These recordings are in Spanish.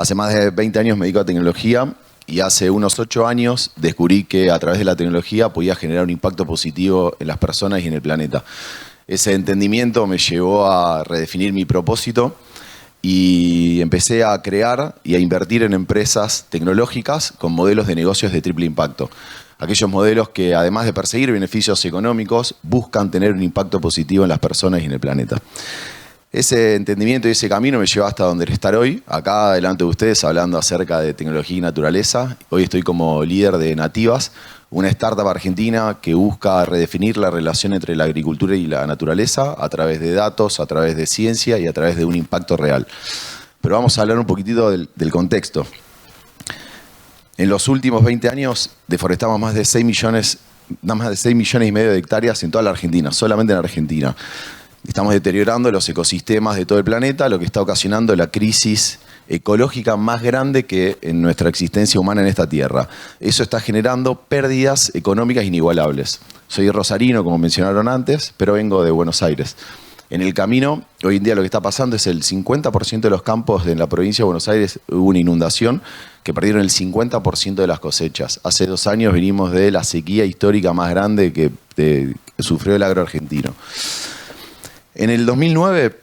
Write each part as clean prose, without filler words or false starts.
Hace más de 20 años me dedico a tecnología y hace unos 8 años descubrí que a través de la tecnología podía generar un impacto positivo en las personas y en el planeta. Ese entendimiento me llevó a redefinir mi propósito y empecé a crear y a invertir en empresas tecnológicas con modelos de negocios de triple impacto. Aquellos modelos que, además de perseguir beneficios económicos, buscan tener un impacto positivo en las personas y en el planeta. Ese entendimiento y ese camino me llevó hasta donde estar hoy, acá delante de ustedes, hablando acerca de tecnología y naturaleza. Hoy estoy como líder de Nativas, una startup argentina que busca redefinir la relación entre la agricultura y la naturaleza a través de datos, a través de ciencia y a través de un impacto real. Pero vamos a hablar un poquitito del contexto. En los últimos 20 años deforestamos más de 6 millones y medio de hectáreas en toda la Argentina, solamente en Argentina. Estamos deteriorando los ecosistemas de todo el planeta, lo que está ocasionando la crisis ecológica más grande que en nuestra existencia humana en esta tierra. Eso está generando pérdidas económicas inigualables. Soy rosarino, como mencionaron antes, pero vengo de Buenos Aires. En el camino, hoy en día lo que está pasando es el 50% de los campos de la provincia de Buenos Aires hubo una inundación que perdieron el 50% de las cosechas. Hace 2 años venimos de la sequía histórica más grande que sufrió el agro argentino. En el 2009,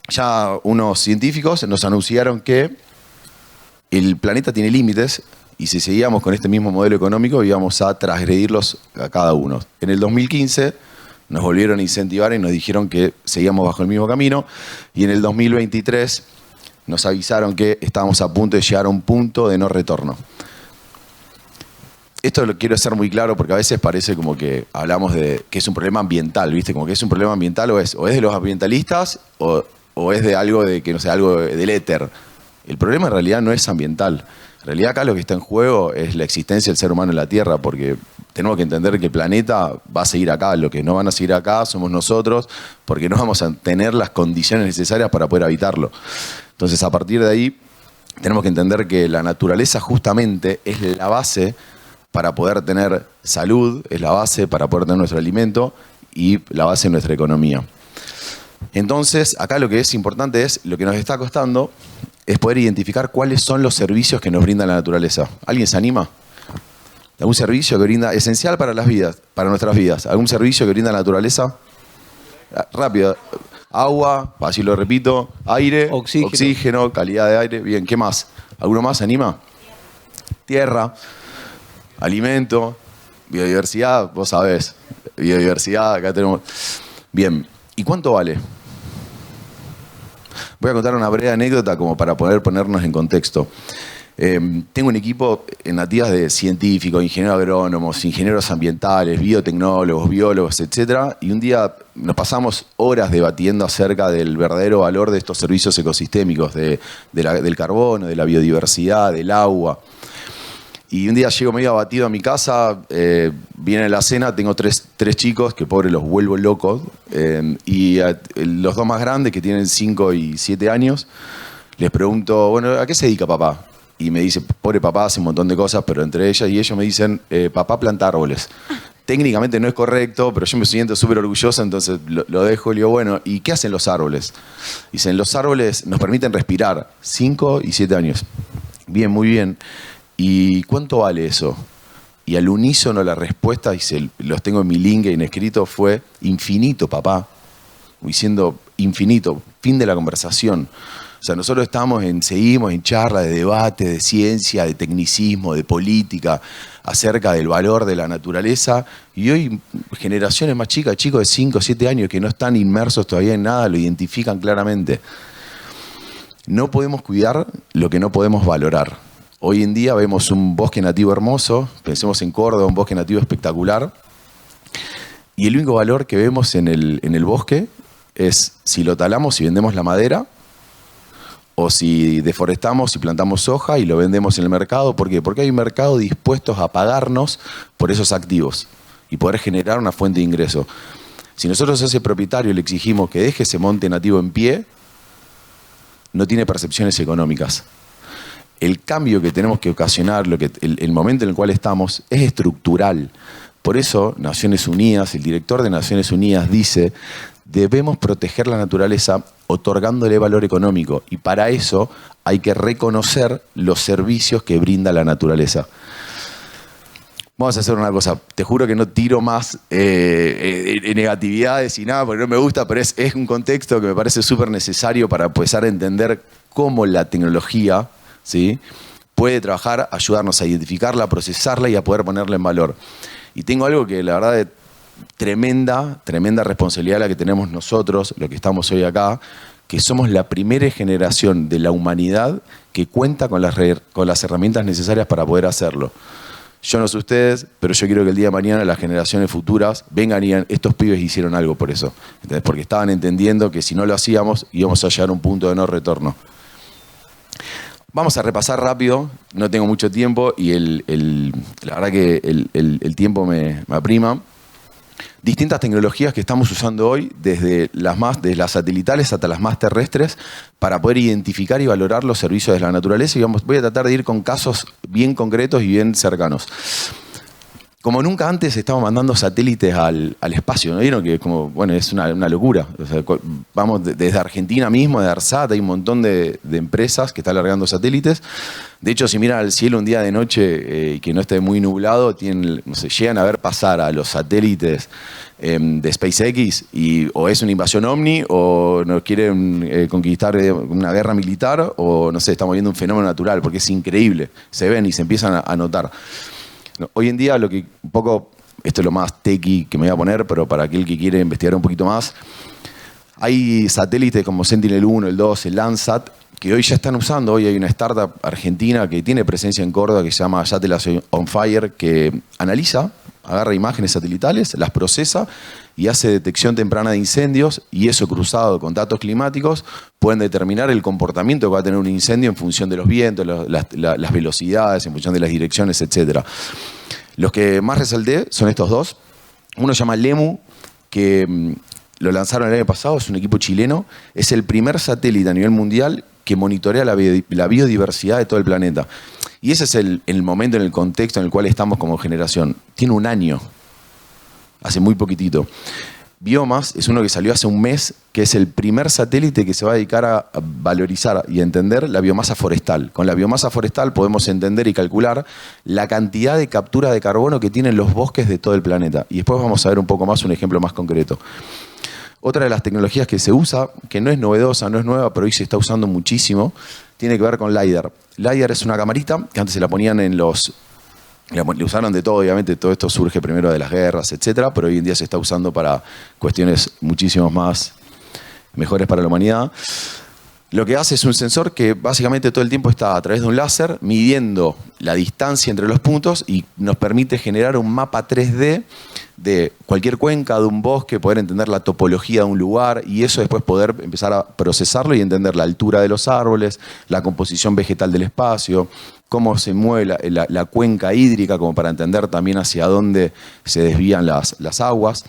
ya unos científicos nos anunciaron que el planeta tiene límites y si seguíamos con este mismo modelo económico íbamos a transgredirlos a cada uno. En el 2015 nos volvieron a incentivar y nos dijeron que seguíamos bajo el mismo camino y en el 2023 nos avisaron que estábamos a punto de llegar a un punto de no retorno. Esto lo quiero hacer muy claro porque a veces parece como que hablamos de que es un problema ambiental, ¿viste? Como que es un problema ambiental o es de los ambientalistas o es de algo de que no sé, algo del éter. El problema en realidad no es ambiental. En realidad acá lo que está en juego es la existencia del ser humano en la Tierra, porque tenemos que entender que el planeta va a seguir acá. Lo que no van a seguir acá somos nosotros, porque no vamos a tener las condiciones necesarias para poder habitarlo. Entonces, a partir de ahí, tenemos que entender que la naturaleza justamente es la base para poder tener salud, es la base para poder tener nuestro alimento y la base de nuestra economía. Entonces, acá lo que es importante es, lo que nos está costando es poder identificar cuáles son los servicios que nos brinda la naturaleza. ¿Alguien se anima? ¿Algún servicio que brinda, esencial para las vidas, para nuestras vidas? ¿Algún servicio que brinda la naturaleza? Rápido. Agua, así lo repito, aire, oxígeno, calidad de aire. Bien, ¿qué más? ¿Alguno más se anima? Tierra. Alimento, biodiversidad, vos sabés, biodiversidad, acá tenemos. Bien, ¿y cuánto vale? Voy a contar una breve anécdota como para poder ponernos en contexto. Tengo un equipo en Nativas de científicos, ingenieros agrónomos, ingenieros ambientales, biotecnólogos, biólogos, etc. Y un día nos pasamos horas debatiendo acerca del verdadero valor de estos servicios ecosistémicos, del carbono, de la biodiversidad, del agua. Y un día llego medio abatido a mi casa, viene la cena, tengo tres chicos, que pobre los vuelvo locos, y los 2 más grandes, que tienen 5 y 7 años, les pregunto, bueno, ¿a qué se dedica papá? Y me dice, pobre papá hace un montón de cosas, pero entre ellas y ellos me dicen, papá planta árboles. Técnicamente no es correcto, pero yo me siento súper orgulloso, entonces lo dejo y digo, bueno, ¿y qué hacen los árboles? Dicen, los árboles nos permiten respirar, 5 y 7 años. Bien, muy bien. ¿Y cuánto vale eso? Y al unísono la respuesta, y los tengo en mi LinkedIn escrito, fue infinito, papá. Diciendo infinito, fin de la conversación. O sea, nosotros seguimos en charla de debate, de ciencia, de tecnicismo, de política, acerca del valor de la naturaleza. Y hoy generaciones más chicas, chicos de 5 o 7 años que no están inmersos todavía en nada, lo identifican claramente. No podemos cuidar lo que no podemos valorar. Hoy en día vemos un bosque nativo hermoso, pensemos en Córdoba, un bosque nativo espectacular, y el único valor que vemos en el bosque es si lo talamos y vendemos la madera, o si deforestamos y plantamos soja y lo vendemos en el mercado. ¿Por qué? Porque hay un mercado dispuesto a pagarnos por esos activos y poder generar una fuente de ingreso. Si nosotros a ese propietario le exigimos que deje ese monte nativo en pie, no tiene percepciones económicas. El cambio que tenemos que ocasionar, el momento en el cual estamos, es estructural. Por eso Naciones Unidas, el director de Naciones Unidas dice, debemos proteger la naturaleza otorgándole valor económico. Y para eso hay que reconocer los servicios que brinda la naturaleza. Vamos a hacer una cosa, te juro que no tiro más negatividades y nada, porque no me gusta, pero es un contexto que me parece súper necesario para empezar a entender cómo la tecnología, ¿sí?, puede trabajar, ayudarnos a identificarla, a procesarla y a poder ponerla en valor. Y tengo algo que la verdad es tremenda responsabilidad la que tenemos nosotros, los que estamos hoy acá, que somos la primera generación de la humanidad que cuenta con las herramientas necesarias para poder hacerlo. Yo no sé ustedes, pero yo quiero que el día de mañana las generaciones futuras vengan y digan, estos pibes hicieron algo por eso. ¿Entendés? Porque estaban entendiendo que si no lo hacíamos íbamos a llegar a un punto de no retorno. Vamos a repasar rápido, no tengo mucho tiempo y la verdad que el tiempo me aprima. Distintas tecnologías que estamos usando hoy, desde las satelitales hasta las más terrestres, para poder identificar y valorar los servicios de la naturaleza. Y voy a tratar de ir con casos bien concretos y bien cercanos. Como nunca antes estamos mandando satélites al espacio, ¿no vieron? Que como, bueno, es una locura. O sea, vamos desde Argentina mismo, de ARSAT, hay un montón de empresas que están largando satélites. De hecho, si miran al cielo un día de noche y que no esté muy nublado, llegan a ver pasar a los satélites de SpaceX o es una invasión ovni o nos quieren conquistar una guerra militar o, no sé, estamos viendo un fenómeno natural porque es increíble. Se ven y se empiezan a notar. No, hoy en día, un poco, esto es lo más techy que me voy a poner, pero para aquel que quiere investigar un poquito más, hay satélites como Sentinel-1, el 2, el Landsat, que hoy ya están usando. Hoy hay una startup argentina que tiene presencia en Córdoba que se llama Satellites on Fire, que agarra imágenes satelitales, las procesa y hace detección temprana de incendios, y eso cruzado con datos climáticos pueden determinar el comportamiento que va a tener un incendio en función de los vientos, las velocidades, en función de las direcciones, etc. Los que más resalté son estos dos. Uno se llama LEMU, que lo lanzaron el año pasado, es un equipo chileno, es el primer satélite a nivel mundial que monitorea la biodiversidad de todo el planeta. Y ese es el momento, en el contexto en el cual estamos como generación. Tiene un año, hace muy poquitito. Biomas es uno que salió hace un mes, que es el primer satélite que se va a dedicar a valorizar y a entender la biomasa forestal. Con la biomasa forestal podemos entender y calcular la cantidad de captura de carbono que tienen los bosques de todo el planeta. Y después vamos a ver un poco más un ejemplo más concreto. Otra de las tecnologías que se usa, que no es novedosa, no es nueva, pero hoy se está usando muchísimo, tiene que ver con LiDAR. LiDAR es una camarita que antes se la ponían le usaron de todo, obviamente todo esto surge primero de las guerras, etcétera, pero hoy en día se está usando para cuestiones muchísimo más mejores para la humanidad. Lo que hace es un sensor que básicamente todo el tiempo está a través de un láser midiendo la distancia entre los puntos y nos permite generar un mapa 3D de cualquier cuenca, de un bosque, poder entender la topología de un lugar y eso después poder empezar a procesarlo y entender la altura de los árboles, la composición vegetal del espacio, cómo se mueve la cuenca hídrica, como para entender también hacia dónde se desvían las aguas.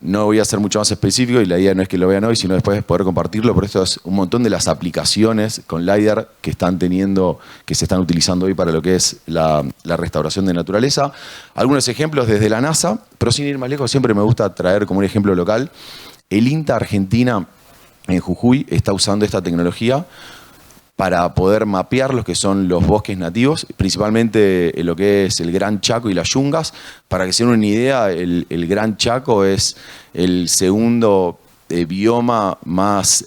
No voy a ser mucho más específico y la idea no es que lo vean hoy, sino después poder compartirlo, pero esto es un montón de las aplicaciones con LiDAR que se están utilizando hoy para lo que es la restauración de naturaleza. Algunos ejemplos desde la NASA, pero sin ir más lejos, siempre me gusta traer como un ejemplo local. El INTA Argentina en Jujuy está usando esta tecnología para poder mapear los que son los bosques nativos, principalmente lo que es el Gran Chaco y las Yungas. Para que se den una idea, el Gran Chaco es el segundo bioma más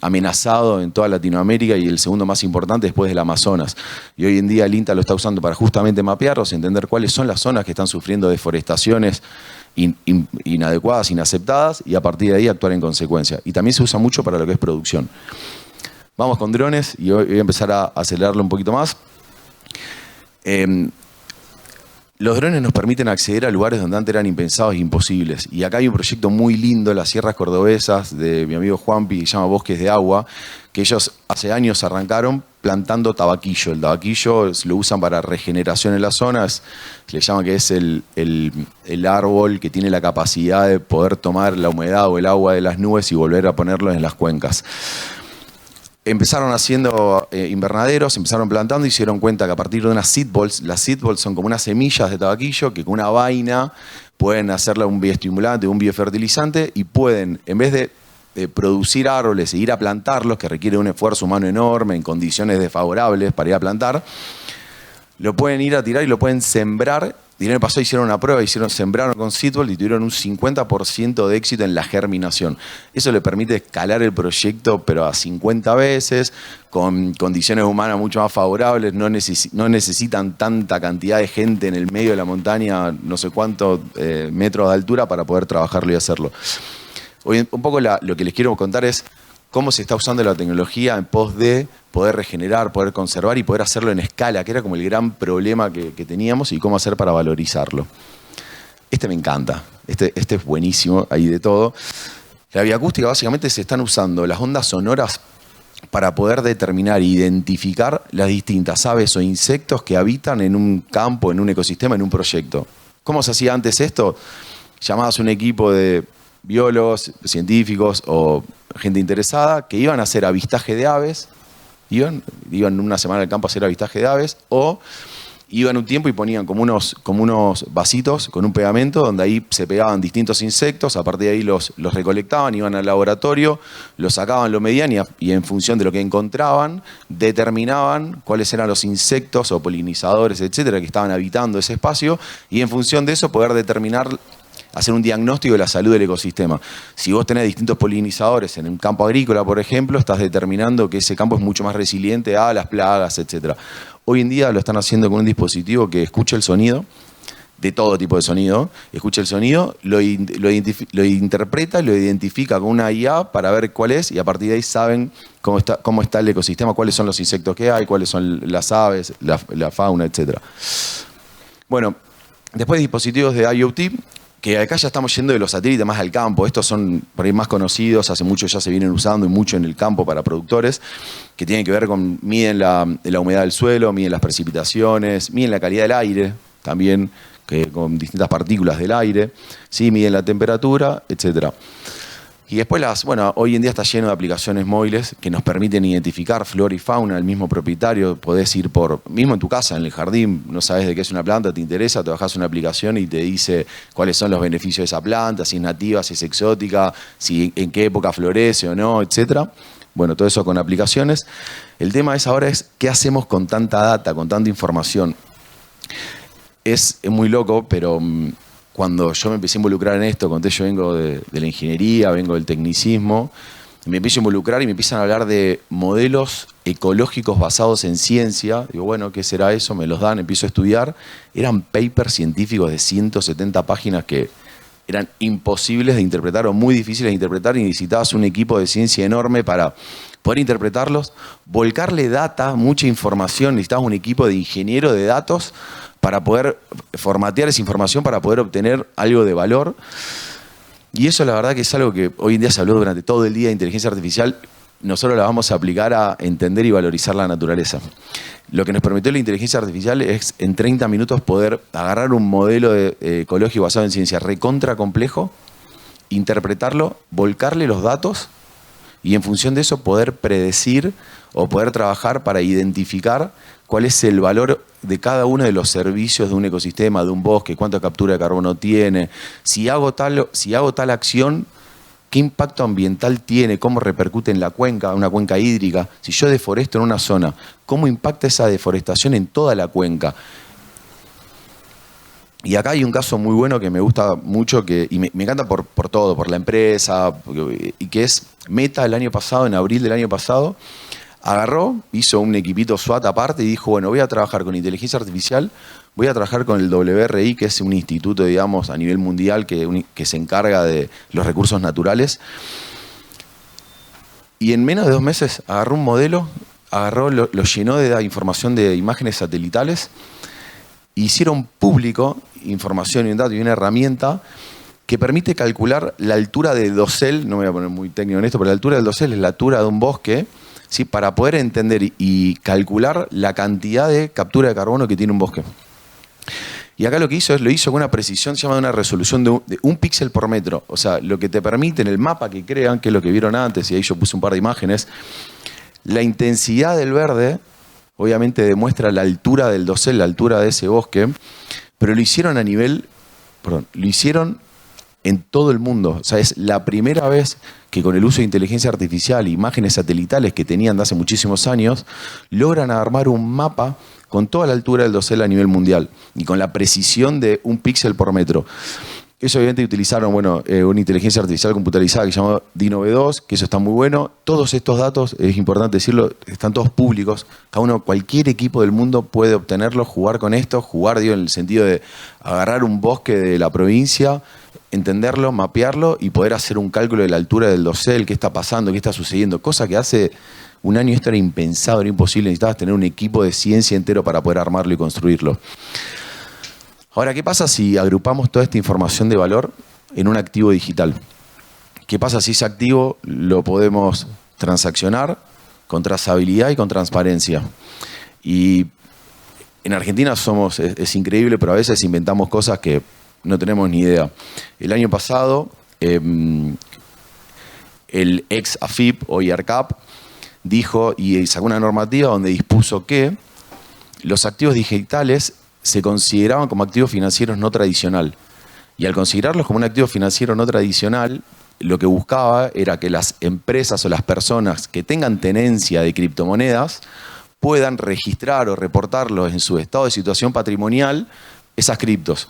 amenazado en toda Latinoamérica y el segundo más importante después del Amazonas. Y hoy en día el INTA lo está usando para justamente mapearlos, entender cuáles son las zonas que están sufriendo deforestaciones inadecuadas, inaceptadas, y a partir de ahí actuar en consecuencia. Y también se usa mucho para lo que es producción. Vamos con drones y voy a empezar a acelerarlo un poquito más. Los drones nos permiten acceder a lugares donde antes eran impensados e imposibles. Y acá hay un proyecto muy lindo en las sierras cordobesas de mi amigo Juanpi, que se llama Bosques de Agua, que ellos hace años arrancaron plantando tabaquillo. El tabaquillo lo usan para regeneración en las zonas. Se le llama que es el árbol que tiene la capacidad de poder tomar la humedad o el agua de las nubes y volver a ponerlo en las cuencas. Empezaron haciendo invernaderos, empezaron plantando y se dieron cuenta que a partir de unas seed balls, las seed balls son como unas semillas de tabaquillo que con una vaina pueden hacerle un bioestimulante, un biofertilizante y pueden, en vez de producir árboles e ir a plantarlos, que requiere un esfuerzo humano enorme en condiciones desfavorables para ir a plantar, lo pueden ir a tirar y lo pueden sembrar. Y el año pasado hicieron una prueba, sembraron con Seedball y tuvieron un 50% de éxito en la germinación. Eso le permite escalar el proyecto, pero a 50 veces, con condiciones humanas mucho más favorables, no necesitan tanta cantidad de gente en el medio de la montaña, no sé cuántos metros de altura para poder trabajarlo y hacerlo. Hoy, un poco lo que les quiero contar es cómo se está usando la tecnología en pos de poder regenerar, poder conservar y poder hacerlo en escala, que era como el gran problema que teníamos, y cómo hacer para valorizarlo. Este me encanta, este es buenísimo, hay de todo. La bioacústica básicamente se están usando las ondas sonoras para poder determinar e identificar las distintas aves o insectos que habitan en un campo, en un ecosistema, en un proyecto. ¿Cómo se hacía antes esto? Llamabas a un equipo de biólogos, científicos o gente interesada que iban a hacer avistaje de aves, iban una semana al campo a hacer avistaje de aves, o iban un tiempo y ponían como unos vasitos con un pegamento donde ahí se pegaban distintos insectos, a partir de ahí los recolectaban, iban al laboratorio, los sacaban, lo medían y en función de lo que encontraban, determinaban cuáles eran los insectos o polinizadores, etcétera, que estaban habitando ese espacio, y en función de eso poder determinar, hacer un diagnóstico de la salud del ecosistema. Si vos tenés distintos polinizadores en un campo agrícola, por ejemplo, estás determinando que ese campo es mucho más resiliente a las plagas, etc. Hoy en día lo están haciendo con un dispositivo que escucha el sonido, de todo tipo de sonido, escucha el sonido, lo interpreta, lo identifica con una IA para ver cuál es, y a partir de ahí saben cómo está el ecosistema, cuáles son los insectos que hay, cuáles son las aves, la fauna, etc. Bueno, después dispositivos de IoT, que acá ya estamos yendo de los satélites más al campo. Estos son por ahí más conocidos, hace mucho ya se vienen usando y mucho en el campo para productores, que tienen que ver con miden la humedad del suelo, miden las precipitaciones, miden la calidad del aire también, que con distintas partículas del aire, ¿sí? Miden la temperatura, etcétera. Y después hoy en día está lleno de aplicaciones móviles que nos permiten identificar flora y fauna. El mismo propietario, podés ir mismo en tu casa, en el jardín, no sabes de qué es una planta, te interesa, te bajás una aplicación y te dice cuáles son los beneficios de esa planta, si es nativa, si es exótica, en qué época florece o no, etcétera. Bueno, todo eso con aplicaciones. El tema ahora es qué hacemos con tanta data, con tanta información. Es muy loco, pero cuando yo me empecé a involucrar en esto, yo vengo de la ingeniería, vengo del tecnicismo, me empiezo a involucrar y me empiezan a hablar de modelos ecológicos basados en ciencia. Digo, bueno, ¿qué será eso? Me los dan, empiezo a estudiar. Eran papers científicos de 170 páginas que eran imposibles de interpretar o muy difíciles de interpretar, y necesitabas un equipo de ciencia enorme para poder interpretarlos, volcarle data, mucha información, necesitabas un equipo de ingeniero de datos para poder formatear esa información, para poder obtener algo de valor. Y eso la verdad que es algo que hoy en día se habló durante todo el día de inteligencia artificial. Nosotros la vamos a aplicar a entender y valorizar la naturaleza. Lo que nos permitió la inteligencia artificial es en 30 minutos poder agarrar un modelo ecológico basado en ciencia recontra complejo, interpretarlo, volcarle los datos y en función de eso poder predecir o poder trabajar para identificar cuál es el valor de cada uno de los servicios de un ecosistema, de un bosque, cuánta captura de carbono tiene, si hago tal acción, qué impacto ambiental tiene, cómo repercute en la cuenca, una cuenca hídrica. Si yo deforesto en una zona, cómo impacta esa deforestación en toda la cuenca. Y acá hay un caso muy bueno que me gusta mucho y me encanta por todo, por la empresa, y que es Meta el año pasado, en abril del año pasado, agarró, hizo un equipito SWAT aparte y dijo, bueno, voy a trabajar con inteligencia artificial, voy a trabajar con el WRI, que es un instituto, digamos, a nivel mundial que se encarga de los recursos naturales. Y en menos de 2 meses agarró un modelo, lo llenó de información de imágenes satelitales, hicieron público información y un dato y una herramienta que permite calcular la altura del dosel, no me voy a poner muy técnico en esto, pero la altura del dosel es la altura de un bosque, ¿sí? Para poder entender y calcular la cantidad de captura de carbono que tiene un bosque. Y acá lo hizo con una precisión, se llama una resolución de 1 píxel por metro. O sea, lo que te permite en el mapa que crean, que es lo que vieron antes, y ahí yo puse un par de imágenes, la intensidad del verde, obviamente demuestra la altura del dosel, la altura de ese bosque, pero lo hicieron a nivel lo hicieron en todo el mundo. O sea, es la primera vez que con el uso de inteligencia artificial, imágenes satelitales que tenían de hace muchísimos años, logran armar un mapa con toda la altura del dosel a nivel mundial y con la precisión de un píxel por metro. Ellos obviamente utilizaron una inteligencia artificial computarizada que se llama DINOV2, que eso está muy bueno. Todos estos datos, es importante decirlo, están todos públicos. Cualquier equipo del mundo puede obtenerlos, jugar con esto, digo, en el sentido de agarrar un bosque de la provincia, entenderlo, mapearlo y poder hacer un cálculo de la altura del dosel, qué está pasando, qué está sucediendo. Cosa que hace un año esto era impensado, era imposible. Necesitabas tener un equipo de ciencia entero para poder armarlo y construirlo. Ahora, ¿qué pasa si agrupamos toda esta información de valor en un activo digital? ¿Qué pasa si ese activo lo podemos transaccionar con trazabilidad y con transparencia? Y en Argentina es increíble, pero a veces inventamos cosas que no tenemos ni idea. El año pasado, el ex AFIP o IARCAP dijo y sacó una normativa donde dispuso que los activos digitales se consideraban como activos financieros no tradicional. Y al considerarlos como un activo financiero no tradicional, lo que buscaba era que las empresas o las personas que tengan tenencia de criptomonedas puedan registrar o reportarlos en su estado de situación patrimonial esas criptos,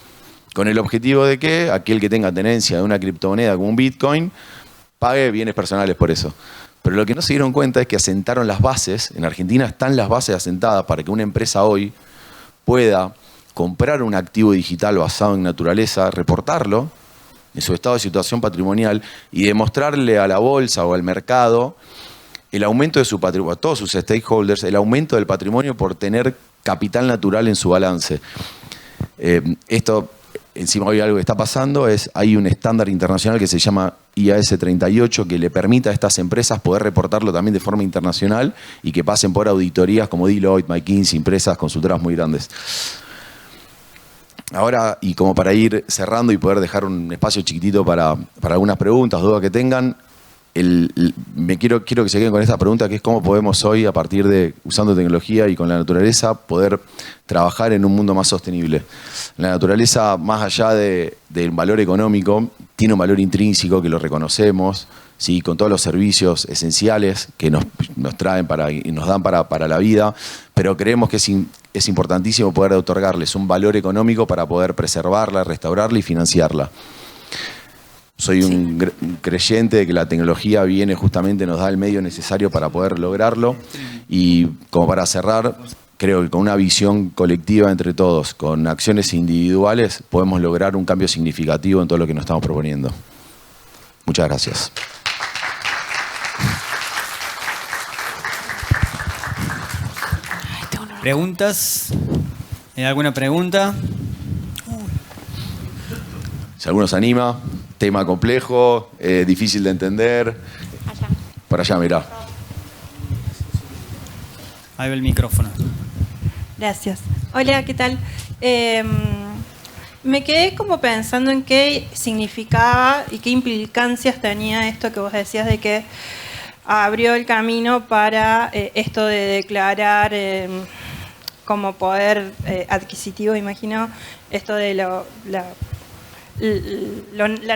con el objetivo de que aquel que tenga tenencia de una criptomoneda como un Bitcoin pague bienes personales por eso. Pero lo que no se dieron cuenta es que asentaron las bases, en Argentina están las bases asentadas para que una empresa hoy pueda comprar un activo digital basado en naturaleza, reportarlo en su estado de situación patrimonial y demostrarle a la bolsa o al mercado el aumento de su patrimonio, a todos sus stakeholders, el aumento del patrimonio por tener capital natural en su balance. Esto, encima hoy algo que está pasando, hay un estándar internacional que se llama IAS 38 que le permite a estas empresas poder reportarlo también de forma internacional y que pasen por auditorías como Deloitte, McKinsey, empresas consultoras muy grandes. Ahora, y como para ir cerrando y poder dejar un espacio chiquitito para algunas preguntas, dudas que tengan, quiero que se queden con esta pregunta, que es cómo podemos hoy, a partir de, usando tecnología y con la naturaleza, poder trabajar en un mundo más sostenible. La naturaleza, más allá del valor económico, tiene un valor intrínseco que lo reconocemos, ¿sí? Con todos los servicios esenciales que nos traen y nos dan para la vida, pero creemos que es importantísimo poder otorgarles un valor económico para poder preservarla, restaurarla y financiarla. Soy un creyente de que la tecnología justamente nos da el medio necesario para poder lograrlo. Y como para cerrar, creo que con una visión colectiva entre todos, con acciones individuales, podemos lograr un cambio significativo en todo lo que nos estamos proponiendo. Muchas gracias. ¿Preguntas? ¿Hay alguna pregunta? Si alguno se anima, tema complejo, difícil de entender. Allá. Por allá, mirá. Ahí va el micrófono. Gracias. Hola, ¿qué tal? Me quedé como pensando en qué significaba y qué implicancias tenía esto que vos decías de que abrió el camino para esto de declarar como poder adquisitivo, imagino, esto de la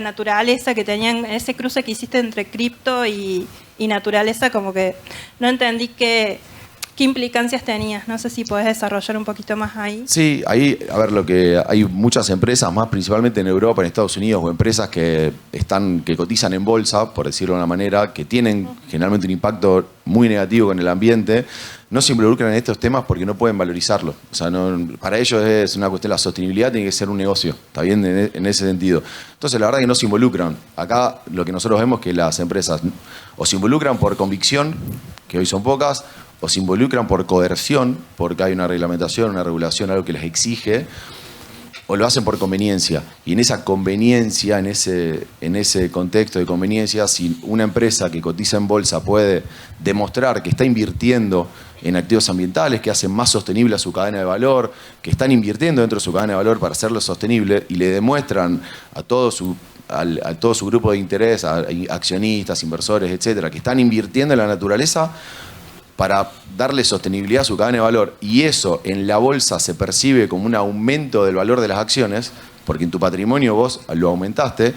naturaleza que tenían, ese cruce que hiciste entre cripto y naturaleza, como que no entendí qué implicancias tenías. No sé si podés desarrollar un poquito más ahí. Sí, ahí, a ver, hay muchas empresas, más principalmente en Europa, en Estados Unidos, o empresas que cotizan en bolsa, por decirlo de una manera, que tienen generalmente un impacto muy negativo con el ambiente, no se involucran en estos temas porque no pueden valorizarlo. O sea, para ellos es una cuestión, la sostenibilidad tiene que ser un negocio, ¿está bien? En ese sentido. Entonces, la verdad que no se involucran. Acá lo que nosotros vemos es que las empresas o se involucran por convicción, que hoy son pocas, o se involucran por coerción, porque hay una reglamentación, una regulación, algo que les exige, o lo hacen por conveniencia. Y en esa conveniencia, en ese contexto de conveniencia, si una empresa que cotiza en bolsa puede demostrar que está invirtiendo en activos ambientales, que hacen más sostenible a su cadena de valor, que están invirtiendo dentro de su cadena de valor para hacerlo sostenible, y le demuestran a todo su grupo de interés, a accionistas, inversores, etcétera, que están invirtiendo en la naturaleza para darle sostenibilidad a su cadena de valor, y eso en la bolsa se percibe como un aumento del valor de las acciones, porque en tu patrimonio vos lo aumentaste.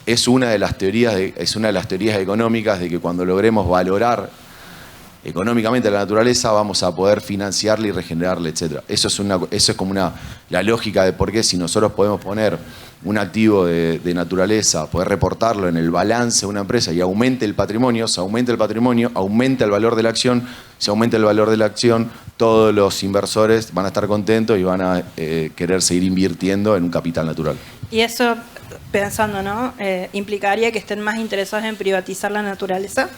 Es una de las teorías económicas de que cuando logremos valorar económicamente la naturaleza vamos a poder financiarla y regenerarla, etc. Eso es como la lógica de por qué si nosotros podemos poner un activo de naturaleza, poder reportarlo en el balance de una empresa y aumente el patrimonio, se aumenta el patrimonio, aumenta el valor de la acción, se aumenta el valor de la acción, todos los inversores van a estar contentos y van a querer seguir invirtiendo en un capital natural. Y eso, pensando, ¿no? ¿Implicaría que estén más interesados en privatizar la naturaleza?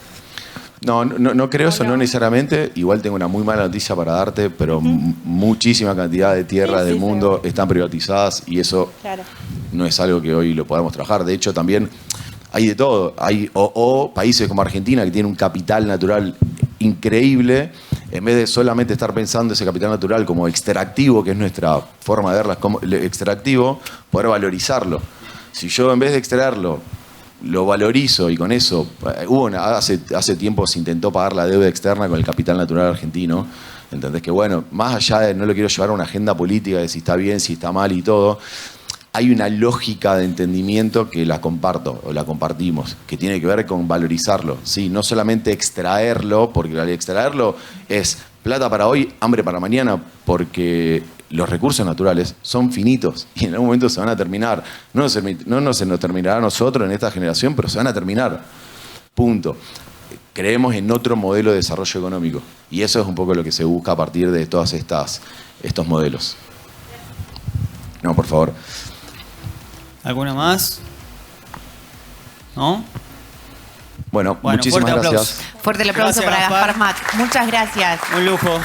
No creo eso, no necesariamente. Igual tengo una muy mala noticia para darte, pero muchísima cantidad de tierras del mundo están privatizadas y eso no es algo que hoy lo podamos trabajar. De hecho, también hay de todo. Hay países como Argentina que tienen un capital natural increíble, en vez de solamente estar pensando ese capital natural como extractivo, que es nuestra forma de verlas como extractivo, poder valorizarlo. Si yo en vez de extraerlo lo valorizo y con eso, hace tiempo se intentó pagar la deuda externa con el capital natural argentino, ¿entendés? Que bueno, más allá de, no lo quiero llevar a una agenda política de si está bien, si está mal y todo, hay una lógica de entendimiento que la comparto o la compartimos, que tiene que ver con valorizarlo, ¿sí? No solamente extraerlo, porque extraerlo es plata para hoy, hambre para mañana, porque los recursos naturales son finitos y en algún momento se van a terminar. No se nos terminará a nosotros en esta generación, pero se van a terminar. Punto. Creemos en otro modelo de desarrollo económico y eso es un poco lo que se busca a partir de todos estos modelos. No, por favor. ¿Alguna más? ¿No? Bueno, muchísimas gracias. Fuerte el aplauso Gracias, para Gaspar. Gaspar Matt. Muchas gracias. Un lujo.